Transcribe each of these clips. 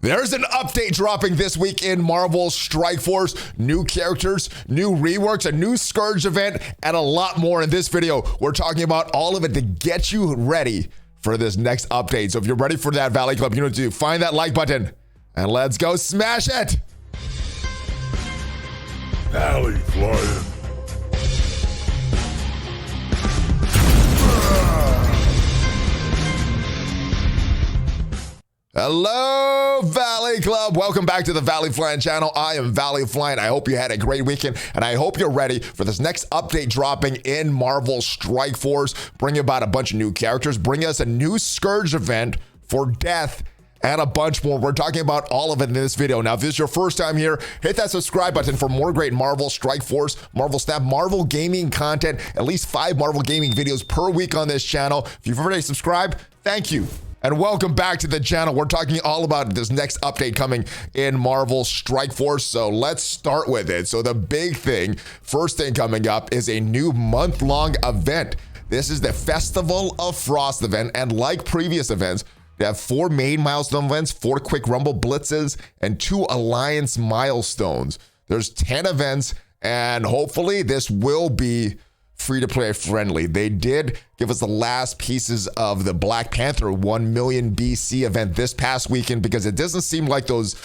There's an update dropping this week in Marvel Strike Force. New characters, new reworks, a new Scourge event, and a lot more in this video. We're talking about all of it to get you ready for this next update. So if you're ready for that, Valley Club, you know what to do. Find that like button and let's go smash it. ValleyFlyin. Hello, Valley Club. Welcome back to the ValleyFlyin channel. I am ValleyFlyin. I hope you had a great weekend, and I hope you're ready for this next update dropping in Marvel Strike Force. Bring about a bunch of new characters, bring us a new Scourge event for death, and a bunch more. We're talking about all of it in this video. Now, if this is your first time here, hit that subscribe button for more great Marvel Strike Force, Marvel Snap, Marvel gaming content, at least 5 Marvel gaming videos per week on this channel. If you've already subscribed, thank you. And welcome back to the channel. We're talking all about this next update coming in Marvel Strike Force. So let's start with it. So the big thing, first thing coming up is a new month-long event. This is the Festival of Frost event. And like previous events, they have 4 main milestone events, 4 quick rumble blitzes, and 2 alliance milestones. There's 10 events, and hopefully this will be free-to-play friendly. They did give us the last pieces of the Black Panther 1 million BC event this past weekend because it doesn't seem like those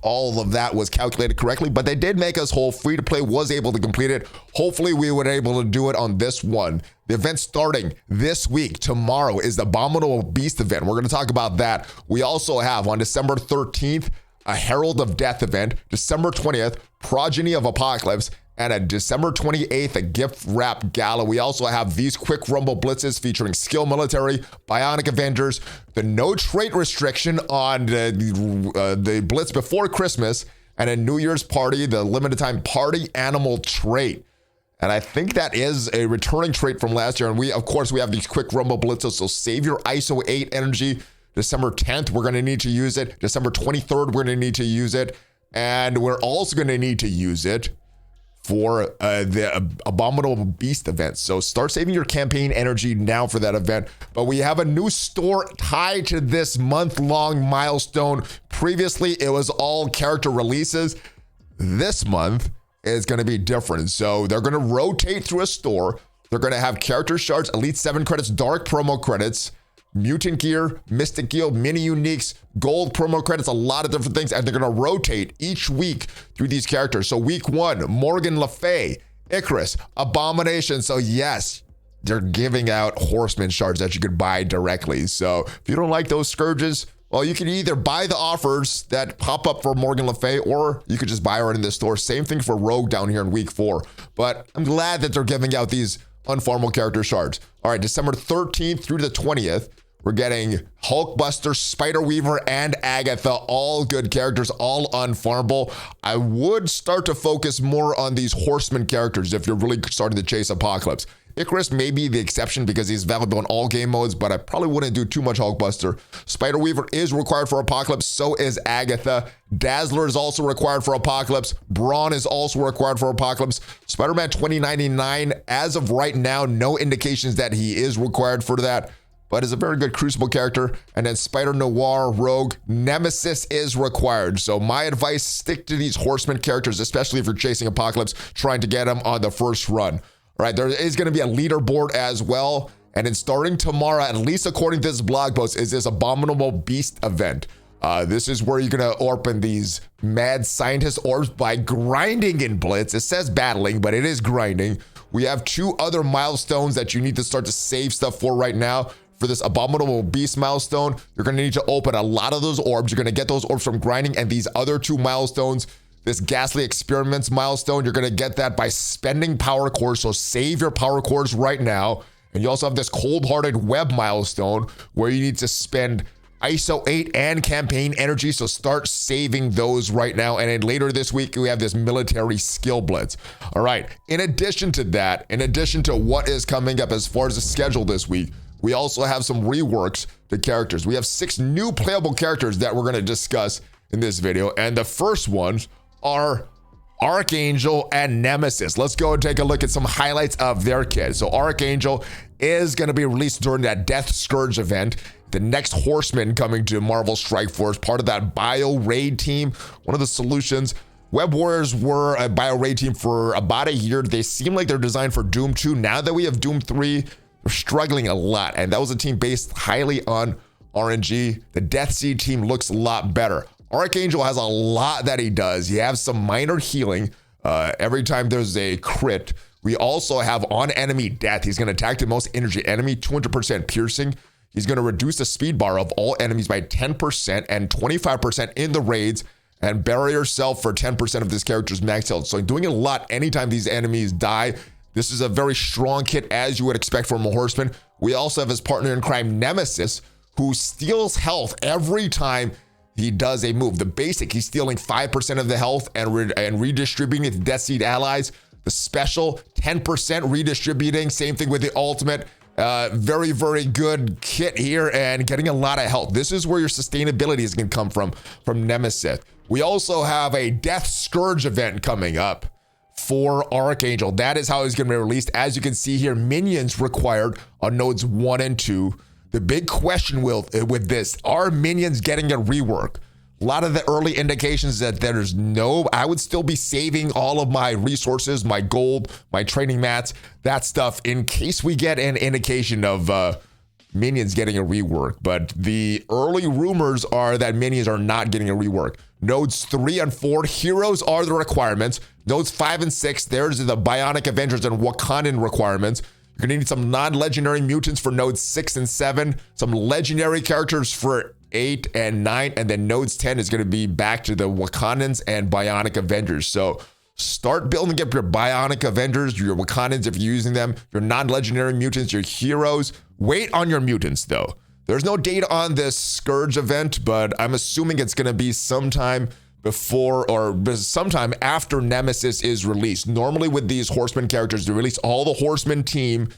all of that was calculated correctly, but they did make us whole. Free-to-play was able to complete it. Hopefully we were able to do it on this one. The event starting this week, tomorrow, is the Abominable Beast event. We're going to talk about that. We also have on December 13th, a Herald of Death event, December 20th, Progeny of Apocalypse, and a December 28th, a gift wrap gala. We also have these quick rumble blitzes featuring Skill Military, Bionic Avengers, the no trait restriction on the blitz before Christmas, and a New Year's party, the limited time party animal trait. And I think that is a returning trait from last year. And we, of course, we have these quick rumble blitzes. So save your ISO 8 energy. December 10th, we're going to need to use it. December 23rd, we're going to need to use it. And we're also going to need to use it for the Abominable Beast event. So start saving your campaign energy now for that event. But we have a new store tied to this month-long milestone. Previously, it was all character releases. This month is going to be different. So they're going to rotate through a store. They're going to have character shards, Elite 7 credits, Dark promo credits, Mutant Gear, Mystic Gear, Mini Uniques, Gold promo credits, a lot of different things, and they're going to rotate each week through these characters. So week 1, Morgan Le Fay, Icarus, Abomination. So yes, they're giving out Horseman shards that you could buy directly. So if you don't like those Scourges, well, you can either buy the offers that pop up for Morgan Le Fay, or you could just buy right in the store. Same thing for Rogue down here in week 4. But I'm glad that they're giving out these unfarmable character shards. All right, December 13th through the 20th, we're getting Hulkbuster, Spider-Weaver, and Agatha, all good characters, all unfarmable. I would start to focus more on these Horseman characters if you're really starting to chase Apocalypse. Icarus may be the exception because he's valuable in all game modes, but I probably wouldn't do too much Hulkbuster. Spider-Weaver is required for Apocalypse, so is Agatha. Dazzler is also required for Apocalypse. Brawn is also required for Apocalypse. Spider-Man 2099, as of right now, no indications that he is required for that, but is a very good Crucible character. And then Spider-Noir, Rogue, Nemesis is required. So my advice, stick to these Horseman characters, especially if you're chasing Apocalypse, trying to get them on the first run. All right, there is going to be a leaderboard as well. And then starting tomorrow, at least according to this blog post, is this Abominable Beast event. This is where you're going to open these mad scientist orbs by grinding in Blitz. It says battling, but it is grinding. We have 2 other milestones that you need to start to save stuff for right now. For this Abominable Beast milestone, you're going to need to open a lot of those orbs. You're going to get those orbs from grinding, and these other 2 milestones, this Ghastly Experiments milestone, you're going to get that by spending power cores. So save your power cores right now. And you also have this Cold-Hearted Web milestone where you need to spend ISO 8 and campaign energy. So start saving those right now. And then later this week, we have this military skill blitz. All right. In addition to that, in addition to what is coming up as far as the schedule this week, we also have some reworks to characters. We have 6 new playable characters that we're going to discuss in this video. And the first ones are Archangel and Nemesis. Let's go and take a look at some highlights of their kit. So Archangel is going to be released during that Death Scourge event. The next Horseman coming to Marvel Strike Force, part of that Bio Raid team. One of the solutions. Web Warriors were a Bio Raid team for about a year. They seem like they're designed for Doom 2. Now that we have Doom 3, we're struggling a lot. And that was a team based highly on RNG. The Death Seed team looks a lot better. Archangel has a lot that he does. He has some minor healing every time there's a crit. We also have on enemy death. He's going to attack the most energy enemy, 200% piercing. He's going to reduce the speed bar of all enemies by 10% and 25% in the raids, and bury yourself for 10% of this character's max health. So doing a lot anytime these enemies die. This is a very strong kit, as you would expect from a Horseman. We also have his partner in crime, Nemesis, who steals health every time he does a move. The basic, he's stealing 5% of the health and redistributing it to Death Seed allies. The special, 10% redistributing. Same thing with the ultimate. Very, very good kit here and getting a lot of health. This is where your sustainability is going to come from Nemesis. We also have a Death Scourge event coming up for Archangel. That is how he's going to be released. As you can see here, minions required on nodes 1 and 2. The big question with this, are minions getting a rework? A lot of the early indications that there's no, I would still be saving all of my resources, my gold, my training mats, that stuff, in case we get an indication of minions getting a rework. But the early rumors are that minions are not getting a rework. Nodes 3 and 4, heroes are the requirements. Nodes 5 and 6, there's the Bionic Avengers and Wakandan requirements. You're going to need some non-legendary mutants for nodes 6 and 7, some legendary characters for 8 and 9, and then nodes 10 is going to be back to the Wakandans and Bionic Avengers. So start building up your Bionic Avengers, your Wakandans if you're using them, your non-legendary mutants, your heroes. Wait on your mutants though. There's no date on this Scourge event, but I'm assuming it's going to be sometime before or sometime after Nemesis is released. Normally with these Horseman characters, they release all the Horseman team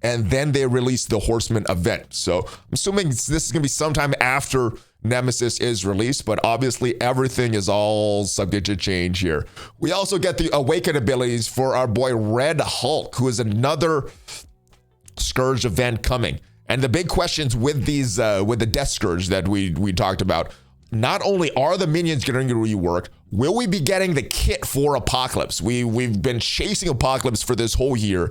and then they release the Horseman event. So I'm assuming this is going to be sometime after Nemesis is released, but obviously everything is all subject to change here. We also get the Awaken abilities for our boy Red Hulk, who is another Scourge event coming. And the big questions with these, with the Death Scourge that we talked about, not only are the minions getting a rework, will we be getting the kit for Apocalypse? We've been chasing Apocalypse for this whole year.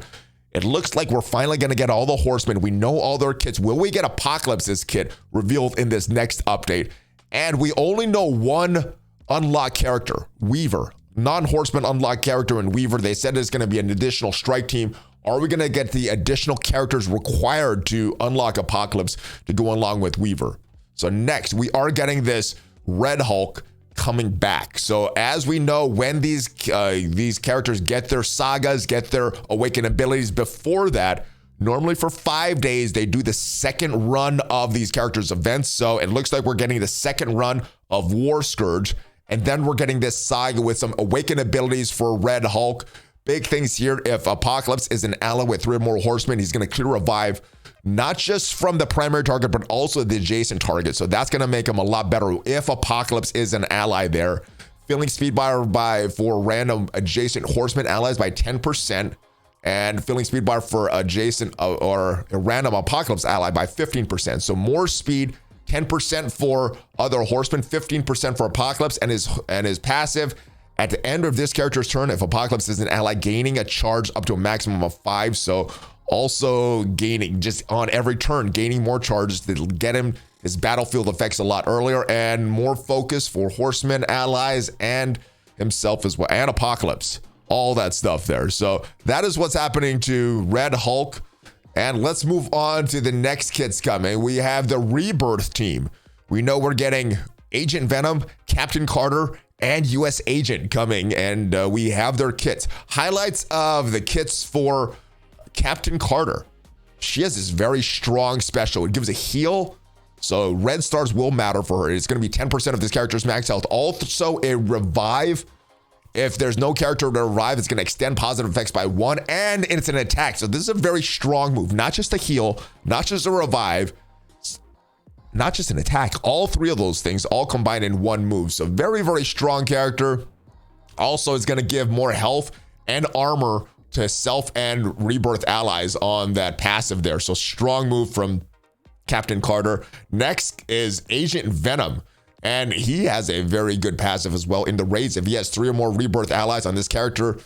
It looks like we're finally going to get all the Horsemen. We know all their kits. Will we get Apocalypse's kit revealed in this next update? And we only know one unlocked character, Weaver. Non-Horseman unlocked character in Weaver. They said it's going to be an additional strike team. Are we going to get the additional characters required to unlock Apocalypse to go along with Weaver? So next, we are getting this Red Hulk coming back. So as we know, when these characters get their sagas, get their awakened abilities before that, normally for 5 days, they do the second run of these characters' events. So it looks like we're getting the second run of War Scourge, and then we're getting this saga with some awakened abilities for Red Hulk. Big things here. If Apocalypse is an ally with 3 or more Horsemen, he's going to clear revive, not just from the primary target, but also the adjacent target. So that's going to make him a lot better if Apocalypse is an ally there. Filling speed bar for random adjacent Horseman allies by 10%, and filling speed bar for adjacent or a random Apocalypse ally by 15%. So more speed, 10% for other Horsemen, 15% for Apocalypse, and his passive. At the end of this character's turn, if Apocalypse is an ally, gaining a charge up to a maximum of 5. So also gaining, just on every turn, gaining more charges to get him his battlefield effects a lot earlier, and more focus for Horsemen allies and himself as well, and Apocalypse. All that stuff there. So that is what's happening to Red Hulk. And let's move on to the next kits coming. We have the Rebirth team. We know we're getting Agent Venom, Captain Carter, and US Agent coming, and we have their kits. Highlights of the kits for Captain Carter. She has this very strong special. It gives a heal, so red stars will matter for her. It's going to be 10% of this character's max health. Also a revive. If there's no character to revive, it's going to extend positive effects by 1, and it's an attack. So this is a very strong move. Not just a heal, not just a revive, not just an attack. All 3 of those things all combined in one move. So very, very strong character. Also, it's going to give more health and armor to self and rebirth allies on that passive there. So strong move from Captain Carter. Next is Agent Venom. And he has a very good passive as well in the raids. If he has 3 or more rebirth allies on this character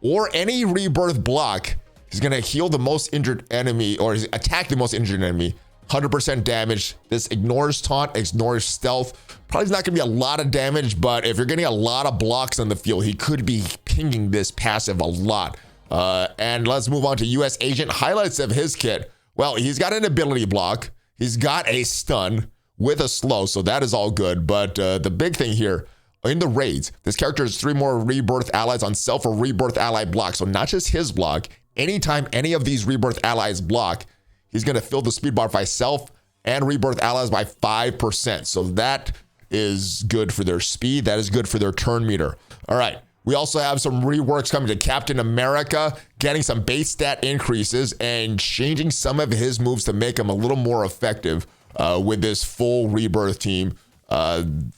or any rebirth block, he's going to heal the most injured enemy or attack the most injured enemy. 100% damage. This ignores taunt, ignores stealth. Probably not going to be a lot of damage, but if you're getting a lot of blocks on the field, he could be pinging this passive a lot. And let's move on to US Agent. Highlights of his kit. Well, he's got an ability block. He's got a stun with a slow, so that is all good. But the big thing here, in the raids, this character has 3 more rebirth allies on self or rebirth ally block. So not just his block. Anytime any of these rebirth allies block, he's going to fill the speed bar by self and rebirth allies by 5%. So that is good for their speed. That is good for their turn meter. All right. We also have some reworks coming to Captain America, getting some base stat increases and changing some of his moves to make him a little more effective with this full rebirth team.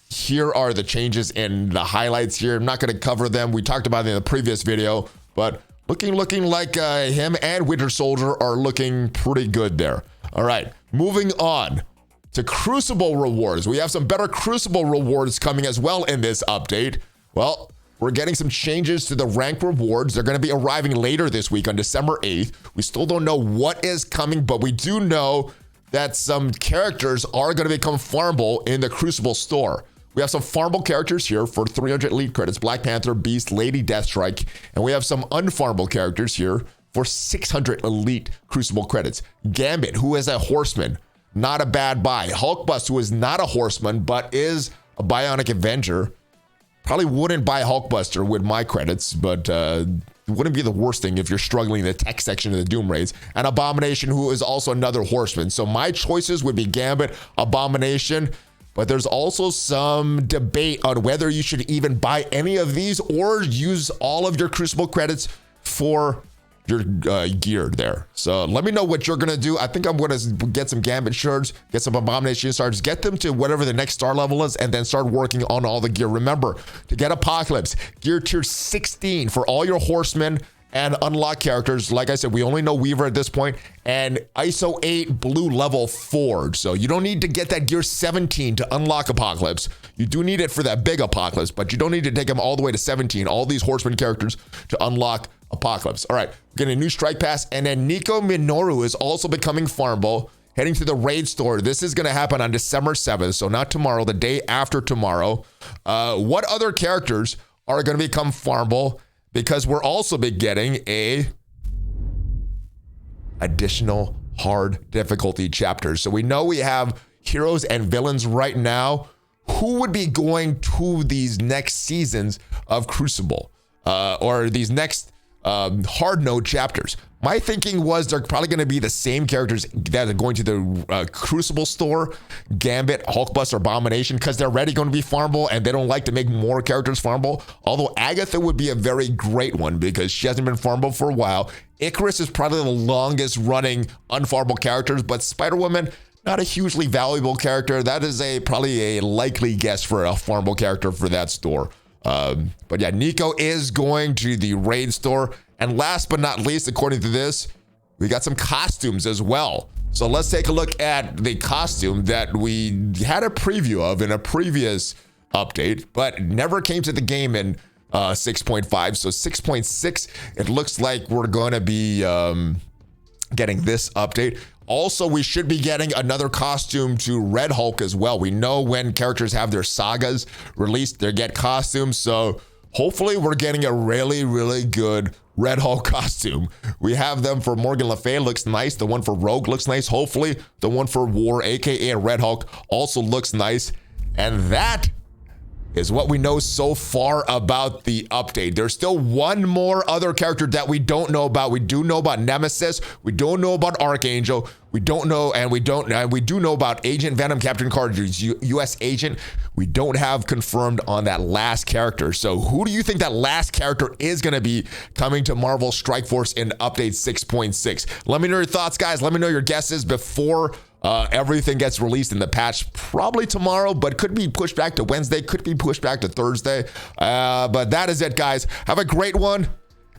Here are the changes in the highlights here. I'm not going to cover them. We talked about it in the previous video, but looking like him and Winter Soldier are looking pretty good there. All right, moving on to Crucible rewards. We have some better Crucible rewards coming as well in this update. Well, we're getting some changes to the rank rewards. They're going to be arriving later this week on December 8th. We still don't know what is coming, but we do know that some characters are going to become farmable in the Crucible store. We have some farmable characters here for 300 elite credits. Black Panther, Beast, Lady Deathstrike. And we have some unfarmable characters here for 600 elite Crucible credits. Gambit, who is a horseman. Not a bad buy. Hulkbust, who is not a horseman, but is a Bionic Avenger. Probably wouldn't buy Hulkbuster with my credits, but it wouldn't be the worst thing if you're struggling in the tech section of the Doom raids. And Abomination, who is also another horseman. So my choices would be Gambit, Abomination, but there's also some debate on whether you should even buy any of these or use all of your Crucible credits for your gear there. So let me know what you're going to do. I think I'm going to get some Gambit shards, get some Abomination shards, get them to whatever the next star level is, and then start working on all the gear. Remember, to get Apocalypse, gear tier 16 for all your horsemen and unlock characters. Like I said, we only know Weaver at this point, and ISO 8 blue level Forge. So you don't need to get that gear 17 to unlock Apocalypse. You do need it for that big Apocalypse, but you don't need to take them all the way to 17, all these horseman characters, to unlock Apocalypse. All right, getting a new strike pass, and then Nico Minoru is also becoming farmable, heading to the raid store. This is going to happen on December 7th, so not tomorrow, the day after tomorrow. What other characters are going to become farmable? Because we're also be getting a additional hard difficulty chapters. So we know we have heroes and villains right now. Who would be going to these next seasons of Crucible or these next hard node chapters? My thinking was they're probably going to be the same characters that are going to the Crucible store, Gambit, Hulkbuster, Abomination, because they're already going to be farmable and they don't like to make more characters farmable. Although Agatha would be a very great one because she hasn't been farmable for a while. Icarus is probably the longest running unfarmable characters, but Spider-Woman, not a hugely valuable character. That is probably a likely guess for a farmable character for that store. But yeah, Nico is going to the raid store. And last but not least, according to this, we got some costumes as well. So let's take a look at the costume that we had a preview of in a previous update, but never came to the game in 6.5. So 6.6, it looks like we're going to be getting this update. Also, we should be getting another costume to Red Hulk as well. We know when characters have their sagas released, they get costumes. So hopefully we're getting a really, really good Red Hulk costume. We have them for Morgan Le Fay, looks nice. The one for Rogue looks nice. Hopefully the one for War, aka Red Hulk, also looks nice. And that is what we know so far about the update. There's still one more other character that we don't know about. We do know about Nemesis. We don't know about Archangel. We don't know, and we do know about Agent Venom, Captain Carter's US agent. We don't have confirmed on that last character. So who do you think that last character is going to be coming to Marvel Strike Force in update 6.6? Let me know your thoughts, guys. Let me know your guesses before everything gets released in the patch, probably tomorrow, but could be pushed back to Wednesday, could be pushed back to Thursday. But that is it, guys. Have a great one,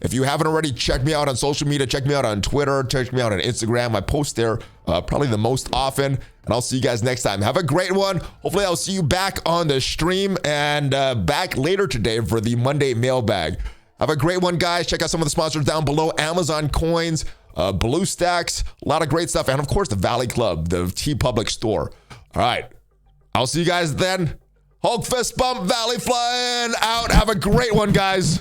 If you haven't already, check me out on social media. Check me out on Twitter. Check me out on Instagram. I post there probably the most often. And I'll see you guys next time. Have a great one. Hopefully, I'll see you back on the stream and back later today for the Monday mailbag. Have a great one, guys. Check out some of the sponsors down below. Amazon Coins, BlueStacks, a lot of great stuff. And, of course, the Valley Club, the TeePublic store. All right. I'll see you guys then. Hulk fist bump, ValleyFlyin out. Have a great one, guys.